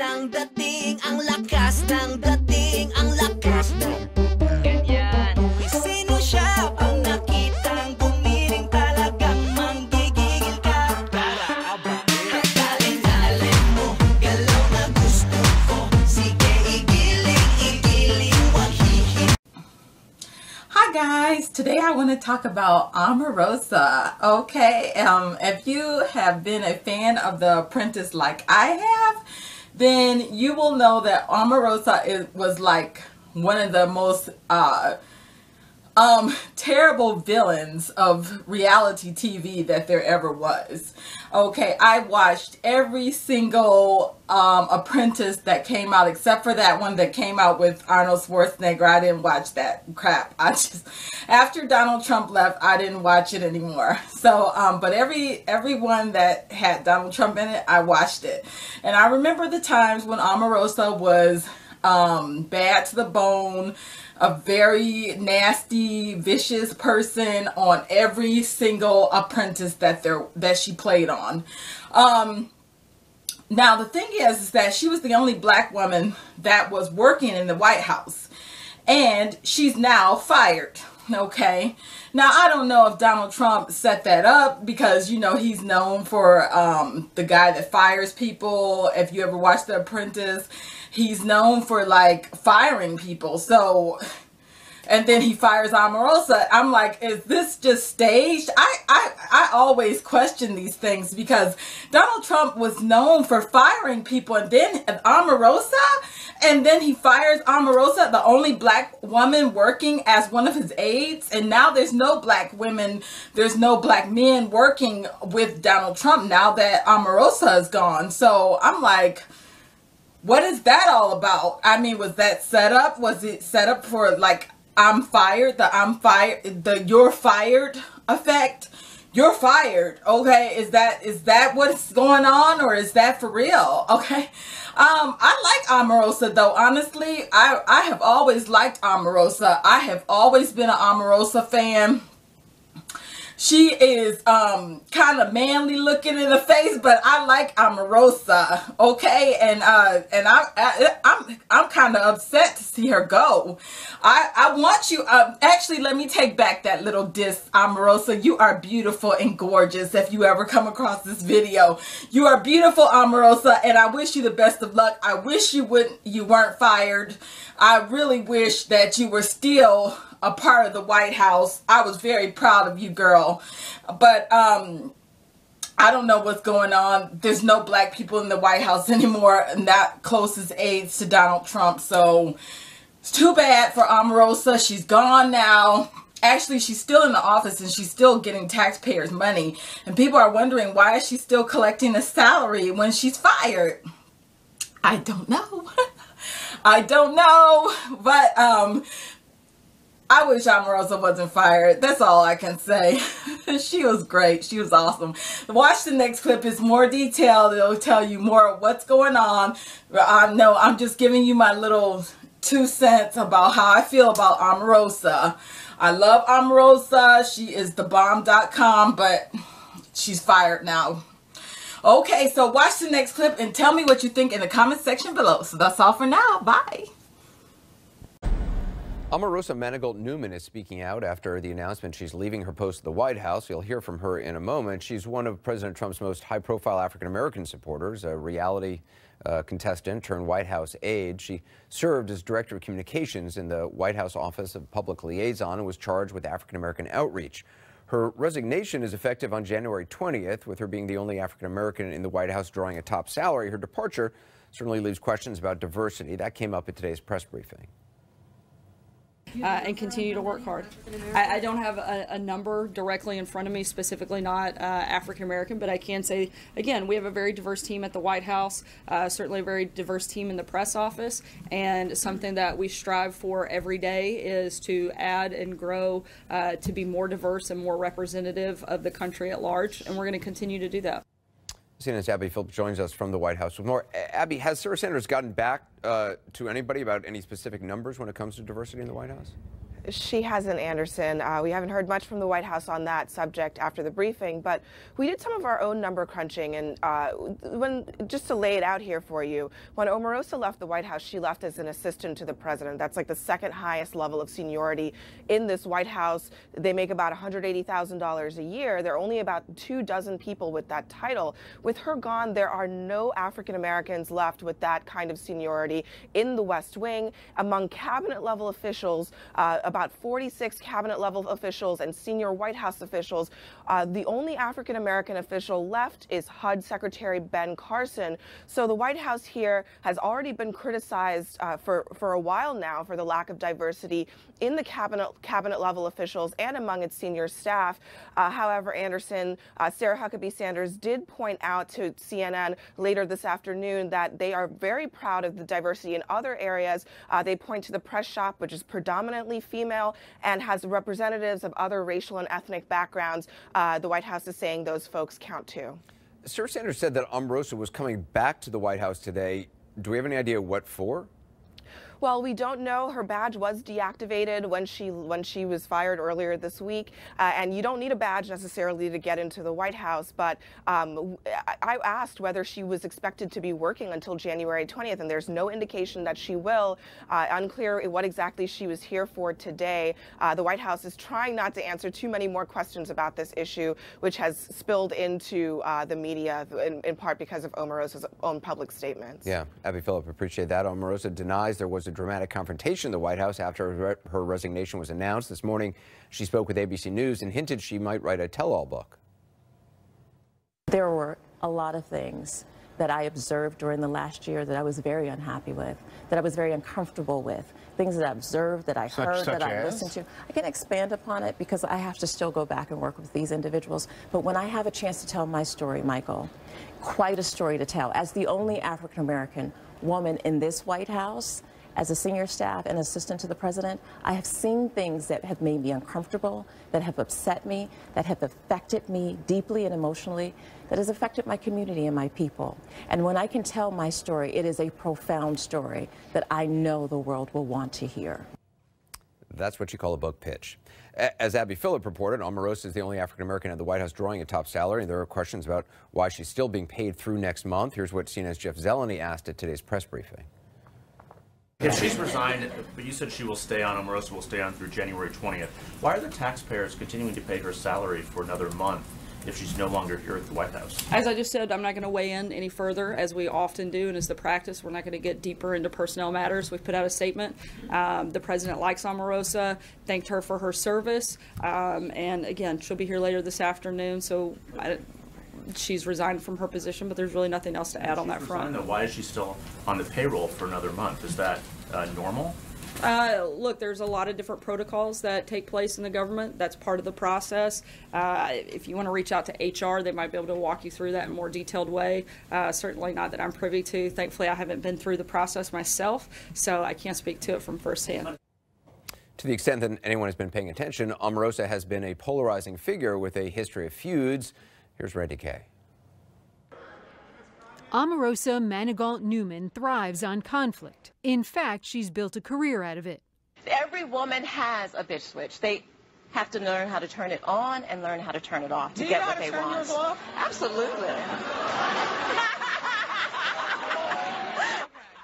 ng dating, ang lakas ng dating, ang lakas ng ganyan. Sino siya pag nakitang gumiling talagang manggigigil ka? Para abahin, alin-alin mo, galaw na gusto ko. Sige, igiling, wag hihin. Hi guys, today I want to talk about Omarosa. Okay, if you have been a fan of The Apprentice like I have, then you will know that Omarosa was like one of the most terrible villains of reality TV that there ever was. Okay, I watched every single Apprentice that came out except for that one that came out with Arnold Schwarzenegger. I didn't watch that crap. After Donald Trump left, I didn't watch it anymore. So, but everyone that had Donald Trump in it, I watched it. And I remember the times when Omarosa was bad to the bone, a very nasty, vicious person on every single Apprentice that she played on. Now the thing is that she was the only black woman that was working in the White House, and she's now fired. Okay, now I don't know if Donald Trump set that up, because you know he's known for the guy that fires people. If you ever watched The Apprentice, he's known for like firing people. So, and then he fires Omarosa. I'm like, is this just staged? I always question these things, because Donald Trump was known for firing people, and then Omarosa, and then he fires Omarosa, the only black woman working as one of his aides, and now there's no black women, there's no black men working with Donald Trump now that Omarosa is gone. So I'm like, what is that all about? I mean, was that set up? Was it set up for like, I'm fired, the you're fired effect? You're fired, okay? Is that what's going on, or is that for real? Okay. I like Omarosa though, honestly. I have always liked Omarosa. I have always been an Omarosa fan. She is kind of manly looking in the face, but I like Omarosa, okay? And I'm kind of upset to see her go. I want you. Actually, let me take back that little diss, Omarosa. You are beautiful and gorgeous. If you ever come across this video, you are beautiful, Omarosa, and I wish you the best of luck. I wish you weren't fired. I really wish that you were still a part of the White House. I was very proud of you, girl. But I don't know what's going on. There's no black people in the White House anymore, not closest aides to Donald Trump. So it's too bad for Omarosa. She's gone now. Actually, she's still in the office and she's still getting taxpayers' money. And people are wondering, why is she still collecting a salary when she's fired? I don't know. I don't know. But I wish Omarosa wasn't fired. That's all I can say. She was great. She was awesome. Watch the next clip. It's more detailed. It'll tell you more of what's going on. No, I'm just giving you my little 2 cents about how I feel about Omarosa. I love Omarosa. She is thebomb.com, but she's fired now. Okay, so watch the next clip and tell me what you think in the comment section below. So that's all for now. Bye. Omarosa Manigault-Newman is speaking out after the announcement she's leaving her post at the White House. You'll hear from her in a moment. She's one of President Trump's most high-profile African-American supporters, a reality contestant turned White House aide. She served as Director of Communications in the White House Office of Public Liaison and was charged with African-American outreach. Her resignation is effective on January 20th, with her being the only African-American in the White House drawing a top salary. Her departure certainly leaves questions about diversity. That came up at today's press briefing. And continue to work hard. I don't have a number directly in front of me, specifically not African American, but I can say, again, we have a very diverse team at the White House, certainly a very diverse team in the press office, and something that we strive for every day is to add and grow to be more diverse and more representative of the country at large, and we're going to continue to do that. CNN's Abby Phillips joins us from the White House with more. Abby, has Sarah Sanders gotten back to anybody about any specific numbers when it comes to diversity in the White House? She hasn't, Anderson. We haven't heard much from the White House on that subject after the briefing, but we did some of our own number crunching, and just to lay it out here for you, when Omarosa left the White House, she left as an assistant to the president. That's like the second highest level of seniority in this White House. They make about $180,000 a year. There are only about 24 people with that title. With her gone, there are no African Americans left with that kind of seniority in the West Wing. Among cabinet-level officials, about 46 cabinet-level officials and senior White House officials, the only African American official left is HUD Secretary Ben Carson. So the White House here has already been criticized for a while now for the lack of diversity in the cabinet-level officials and among its senior staff. However, Anderson, Sarah Huckabee Sanders did point out to CNN later this afternoon that they are very proud of the diversity in other areas. They point to the press shop, which is predominantly female and has representatives of other racial and ethnic backgrounds. The White House is saying those folks count too. Sarah Sanders said that Omarosa was coming back to the White House today. Do we have any idea what for? Well, we don't know. Her badge was deactivated when she was fired earlier this week, and you don't need a badge necessarily to get into the White House. But I asked whether she was expected to be working until January 20th, and there's no indication that she will. Unclear what exactly she was here for today. The White House is trying not to answer too many more questions about this issue, which has spilled into the media in part because of Omarosa's own public statements. Yeah, Abby Phillip, appreciate that. Omarosa denies there was a dramatic confrontation in the White House after her resignation was announced. This morning, she spoke with ABC News and hinted she might write a tell-all book. There were a lot of things that I observed during the last year that I was very unhappy with, that I was very uncomfortable with, things that I observed, that I heard, that I listened to. I can expand upon it because I have to still go back and work with these individuals. But when I have a chance to tell my story, Michael, quite a story to tell. As the only African-American woman in this White House, as a senior staff and assistant to the president, I have seen things that have made me uncomfortable, that have upset me, that have affected me deeply and emotionally, that has affected my community and my people. And when I can tell my story, it is a profound story that I know the world will want to hear. That's what you call a book pitch. As Abby Phillip reported, Omarosa is the only African-American at the White House drawing a top salary. There are questions about why she's still being paid through next month. Here's what CNN's Jeff Zeleny asked at today's press briefing. If she's resigned, but you said she will stay on, Omarosa will stay on through January 20th, why are the taxpayers continuing to pay her salary for another month if she's no longer here at the White House? As I just said, I'm not going to weigh in any further, as we often do, and as the practice. We're not going to get deeper into personnel matters. We've put out a statement. The president likes Omarosa, thanked her for her service, and again, she'll be here later this afternoon, so she's resigned from her position, but there's really nothing else to add on that front. Though, why is she still on the payroll for another month? Is that normal? Look, there's a lot of different protocols that take place in the government. That's part of the process. If you want to reach out to HR, they might be able to walk you through that in a more detailed way. Certainly not that I'm privy to. Thankfully, I haven't been through the process myself, so I can't speak to it from firsthand. To the extent that anyone has been paying attention, Omarosa has been a polarizing figure with a history of feuds. Here's Randy Kay. Omarosa Manigault-Newman thrives on conflict. In fact, she's built a career out of it. Every woman has a bitch switch. They have to learn how to turn it on and learn how to turn it off to get what they want. Absolutely.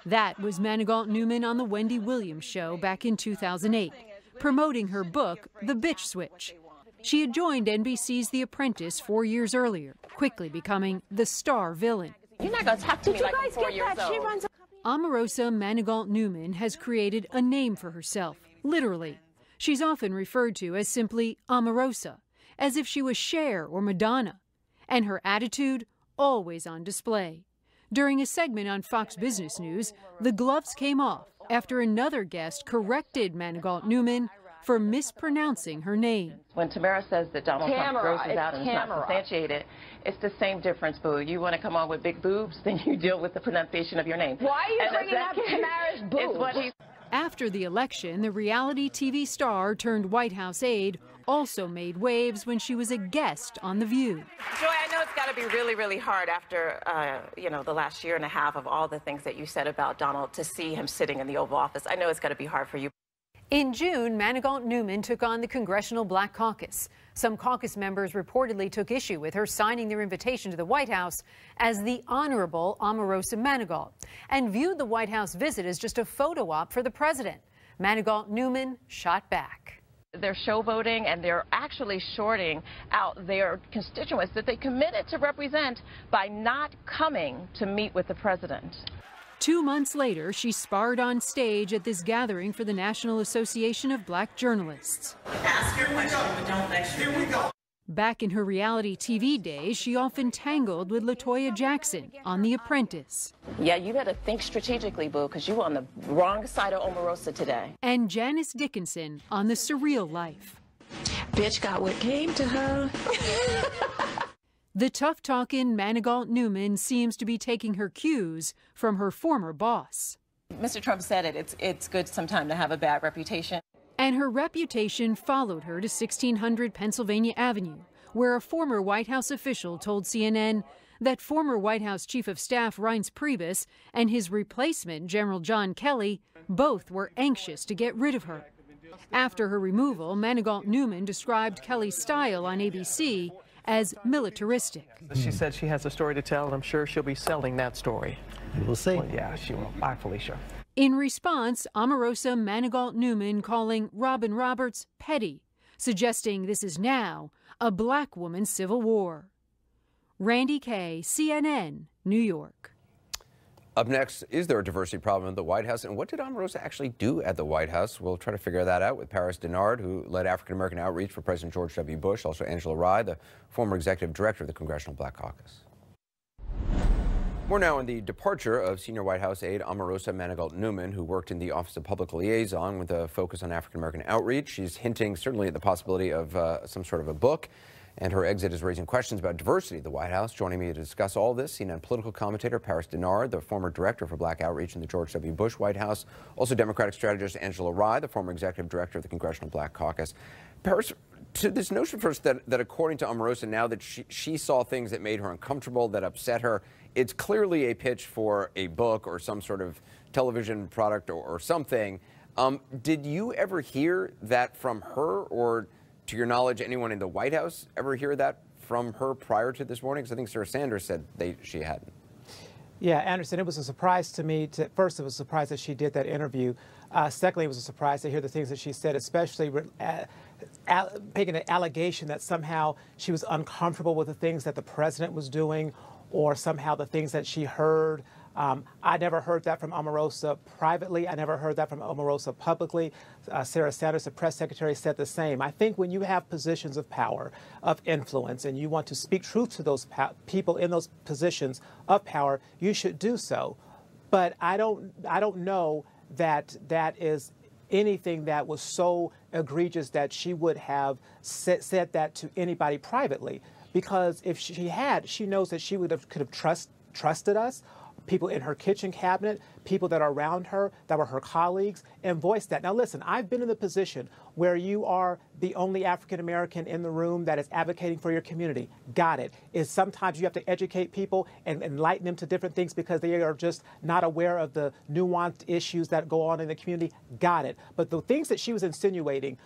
That was Manigault-Newman on the Wendy Williams Show back in 2008, promoting her book, The Bitch Switch. She had joined NBC's The Apprentice 4 years earlier, quickly becoming the star villain. You're not going to talk to me like I'm 4 years old. Omarosa Manigault-Newman has created a name for herself, literally. She's often referred to as simply Omarosa, as if she was Cher or Madonna. And her attitude, always on display. During a segment on Fox Business News, the gloves came off after another guest corrected Manigault-Newman for mispronouncing her name. When Tamara says that Donald Trump grosses out and it's not substantiated, it's the same difference, boo. You want to come on with big boobs, then you deal with the pronunciation of your name. Why are you bringing up Tamara's boobs? After the election, the reality TV star turned White House aide also made waves when she was a guest on The View. Joy, I know it's got to be really, really hard after, the last year and a half of all the things that you said about Donald to see him sitting in the Oval Office. I know it's got to be hard for you. In June, Manigault Newman took on the Congressional Black Caucus. Some caucus members reportedly took issue with her signing their invitation to the White House as the Honorable Omarosa Manigault and viewed the White House visit as just a photo op for the president. Manigault Newman shot back. They're showboating, and they're actually shorting out their constituents that they committed to represent by not coming to meet with the president. 2 months later, she sparred on stage at this gathering for the National Association of Black Journalists. Ask your question, but don't lecture. Here we go. Back in her reality TV days, she often tangled with LaToya Jackson on The Apprentice. Yeah, you better think strategically, boo, because you're on the wrong side of Omarosa today. And Janice Dickinson on The Surreal Life. Bitch got what came to her. The tough-talking Manigault Newman seems to be taking her cues from her former boss. Mr. Trump said it's good sometimes to have a bad reputation. And her reputation followed her to 1600 Pennsylvania Avenue, where a former White House official told CNN that former White House Chief of Staff Reince Priebus and his replacement, General John Kelly, both were anxious to get rid of her. After her removal, Manigault Newman described Kelly's style on ABC as militaristic. She said she has a story to tell, and I'm sure she'll be selling that story. We'll see. Well, yeah, she will. Bye, Felicia. In response, Omarosa Manigault Newman calling Robin Roberts petty, suggesting this is now a black woman's civil war. Randy Kay, CNN, New York. Up next, is there a diversity problem at the White House? And what did Omarosa actually do at the White House? We'll try to figure that out with Paris Denard, who led African-American outreach for President George W. Bush, also Angela Rye, the former executive director of the Congressional Black Caucus. We're now in the departure of senior White House aide Omarosa Manigault Newman, who worked in the Office of Public Liaison with a focus on African-American outreach. She's hinting certainly at the possibility of some sort of a book. And her exit is raising questions about diversity at the White House. Joining me to discuss all this, CNN political commentator Paris Denard, the former director for Black Outreach in the George W. Bush White House. Also Democratic strategist Angela Rye, the former executive director of the Congressional Black Caucus. Paris, to this notion first that according to Omarosa, now that she saw things that made her uncomfortable, that upset her, it's clearly a pitch for a book or some sort of television product or something. Did you ever hear that from her, or to your knowledge, anyone in the White House ever hear that from her prior to this morning? Because I think Sarah Sanders said she hadn't. Yeah, Anderson, it was a surprise to me. First, it was a surprise that she did that interview. Secondly, it was a surprise to hear the things that she said, especially making an allegation that somehow she was uncomfortable with the things that the president was doing, or somehow the things that she heard. I never heard that from Omarosa privately. I never heard that from Omarosa publicly. Sarah Sanders, the press secretary, said the same. I think when you have positions of power, of influence, and you want to speak truth to those people in those positions of power, you should do so. But I don't know that that is anything that was so egregious that she would have said that to anybody privately. Because if she had, she knows that she could have trusted us, people in her kitchen cabinet, people that are around her, that were her colleagues, and voiced that. Now listen, I've been in the position where you are the only African American in the room that is advocating for your community. Got it. Is sometimes you have to educate people and enlighten them to different things because they are just not aware of the nuanced issues that go on in the community. Got it. But the things that she was insinuating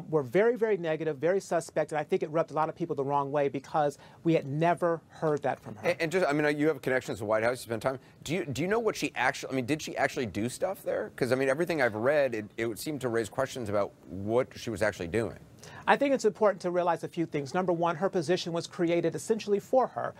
were very, very negative, very suspect, and I think it rubbed a lot of people the wrong way because we had never heard that from her. And just, I mean, you have connections to the White House, you spend time. Do you know what she actually, I mean, did she actually do stuff there? Because, I mean, everything I've read, it would seem to raise questions about what she was actually doing. I think it's important to realize a few things. Number one, her position was created essentially for her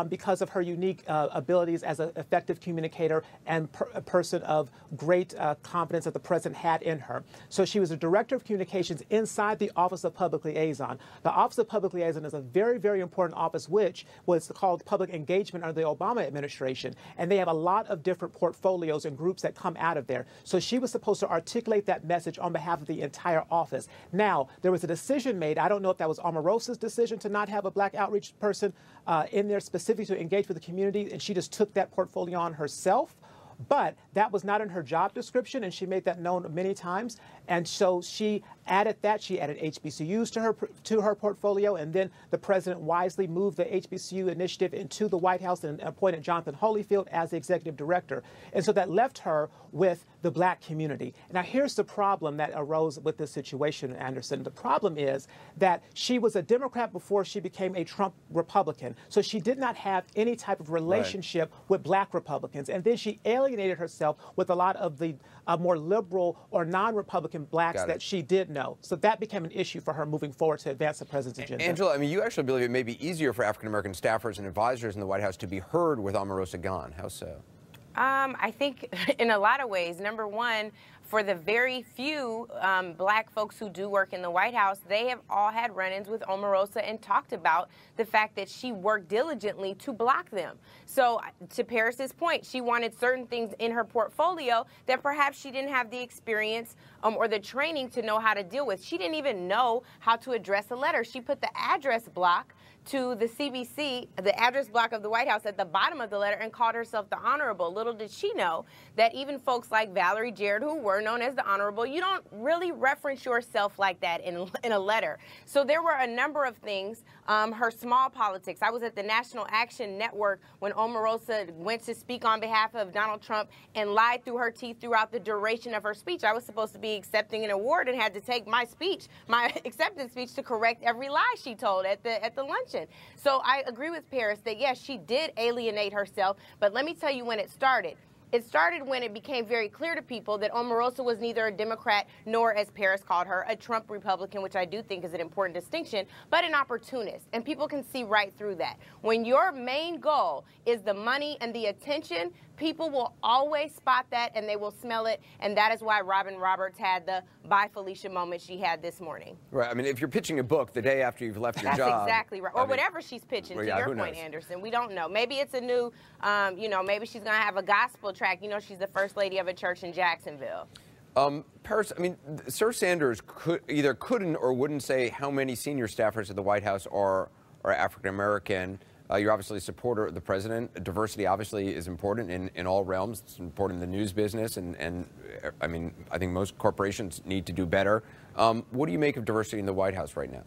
because of her unique abilities as an effective communicator and a person of great confidence that the president had in her. So she was a director of communications inside the Office of Public Liaison. The Office of Public Liaison is a very, very important office, which was called public engagement under the Obama administration. And they have a lot of different portfolios and groups that come out of there. So she was supposed to articulate that message on behalf of the entire office. Now, there was a decision made. I don't know if that was Omarosa's decision to not have a black outreach person in there specifically to engage with the community, and she just took that portfolio on herself. But that was not in her job description, and she made that known many times. And so she added that. She added HBCUs to her portfolio, and then the president wisely moved the HBCU initiative into the White House and appointed Jonathan Holyfield as the executive director. And so that left her with the black community. Now, here's the problem that arose with this situation, Anderson. The problem is that she was a Democrat before she became a Trump Republican. So she did not have any type of relationship with black Republicans. And then she alienated herself with a lot of the more liberal or non-Republican blacks that she did know. So that became an issue for her moving forward to advance the president's agenda. Angela, I mean, you actually believe it may be easier for African-American staffers and advisors in the White House to be heard with Omarosa gone. How so? I think in a lot of ways. Number one, for the very few black folks who do work in the White House, they have all had run-ins with Omarosa and talked about the fact that she worked diligently to block them. So to Paris's point, she wanted certain things in her portfolio that perhaps she didn't have the experience or the training to know how to deal with. She didn't even know how to address a letter. She put the address block to the CBC, the address block of the White House, at the bottom of the letter and called herself the Honorable. Little did she know that even folks like Valerie Jarrett, who were known as the Honorable, you don't really reference yourself like that in a letter. So there were a number of things. Her small politics. I was at the National Action Network when Omarosa went to speak on behalf of Donald Trump and lied through her teeth throughout the duration of her speech. I was supposed to be accepting an award and had to take my speech, my acceptance speech, to correct every lie she told at the luncheon. So I agree with Paris that, yes, she did alienate herself, but let me tell you when it started. It started when it became very clear to people that Omarosa was neither a Democrat nor, as Paris called her, a Trump Republican, which I do think is an important distinction, but an opportunist. And people can see right through that. When your main goal is the money and the attention, people will always spot that and they will smell it. And that is why Robin Roberts had the bye Felicia moment she had this morning. Right. I mean, if you're pitching a book the day after you've left your job. That's exactly right. Or whatever she's pitching, to your point, Anderson. We don't know. Maybe it's a new, maybe she's going to have a gospel track. You know, she's the first lady of a church in Jacksonville. Paris, I mean, Sir Sanders either couldn't or wouldn't say how many senior staffers at the White House are African-American. You're obviously a supporter of the president. Diversity obviously is important in all realms. It's important in the news business, and I mean, I think most corporations need to do better. What do you make of diversity in the White House right now?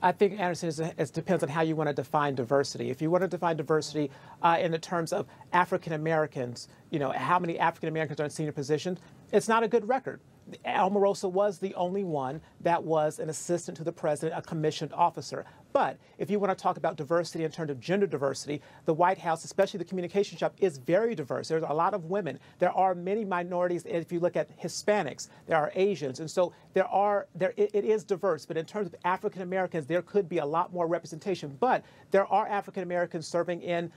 I think, Anderson, it depends on how you want to define diversity. If you want to define diversity in the terms of African Americans, you know, how many African Americans are in senior positions, it's not a good record. Omarosa was the only one that was an assistant to the president, a commissioned officer. But if you want to talk about diversity in terms of gender diversity, the White House, especially the communication shop, is very diverse. There's a lot of women. There are many minorities. If you look at Hispanics, there are Asians. And so it is diverse. But in terms of African Americans, there could be a lot more representation. But there are African Americans serving in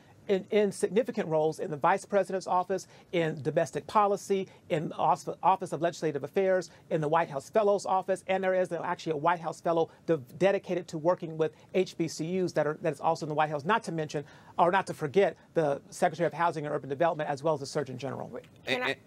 significant roles in the vice president's office, in domestic policy, in the Office of Legislative Affairs, in the White House Fellows Office, and there is actually a White House Fellow dedicated to working with HBCUs that is also in the White House, not to mention, or not to forget, the Secretary of Housing and Urban Development, as well as the Surgeon General.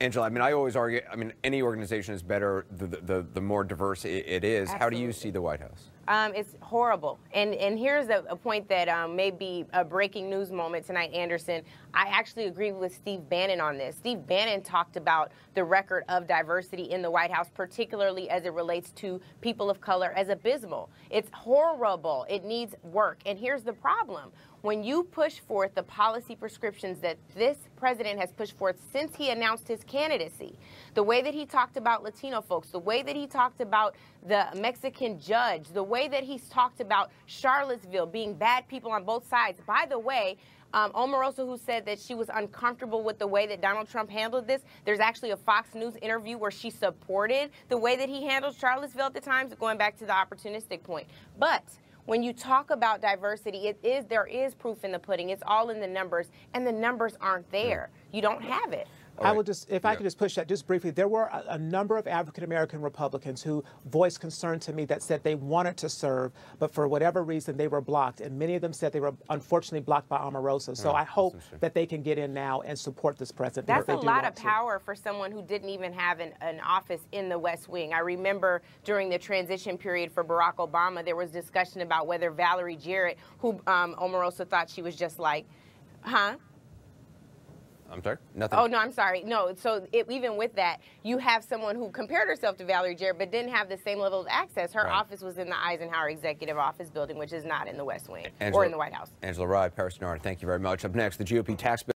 Angela, I mean, I always argue, I mean, any organization is better the more diverse it is. Absolutely. How do you see the White House? It's horrible. And here's a point that may be a breaking news moment tonight, Anderson. I actually agree with Steve Bannon on this. Steve Bannon talked about the record of diversity in the White House, particularly as it relates to people of color, as abysmal. It's horrible. It needs work. And here's the problem. When you push forth the policy prescriptions that this president has pushed forth since he announced his candidacy, the way that he talked about Latino folks, the way that he talked about the Mexican judge, the way that he's talked about Charlottesville being bad people on both sides. By the way, Omarosa, who said that she was uncomfortable with the way that Donald Trump handled this, there's actually a Fox News interview where she supported the way that he handled Charlottesville at the time, going back to the opportunistic point. But when you talk about diversity, there is proof in the pudding. It's all in the numbers, and the numbers aren't there. You don't have it. I will just, if I could just push that just briefly, there were a number of African-American Republicans who voiced concern to me that said they wanted to serve, but for whatever reason they were blocked. And many of them said they were unfortunately blocked by Omarosa. So I hope that they can get in now and support this president. That's a lot of power for someone who didn't even have an office in the West Wing. I remember during the transition period for Barack Obama, there was discussion about whether Valerie Jarrett, who Omarosa thought she was just like, I'm sorry? Nothing? Oh, no, I'm sorry. No, so even with that, you have someone who compared herself to Valerie Jarrett but didn't have the same level of access. Her office was in the Eisenhower Executive Office building, which is not in the West Wing or in the White House. Angela Rye, Paris Nard, thank you very much. Up next, the GOP tax bill.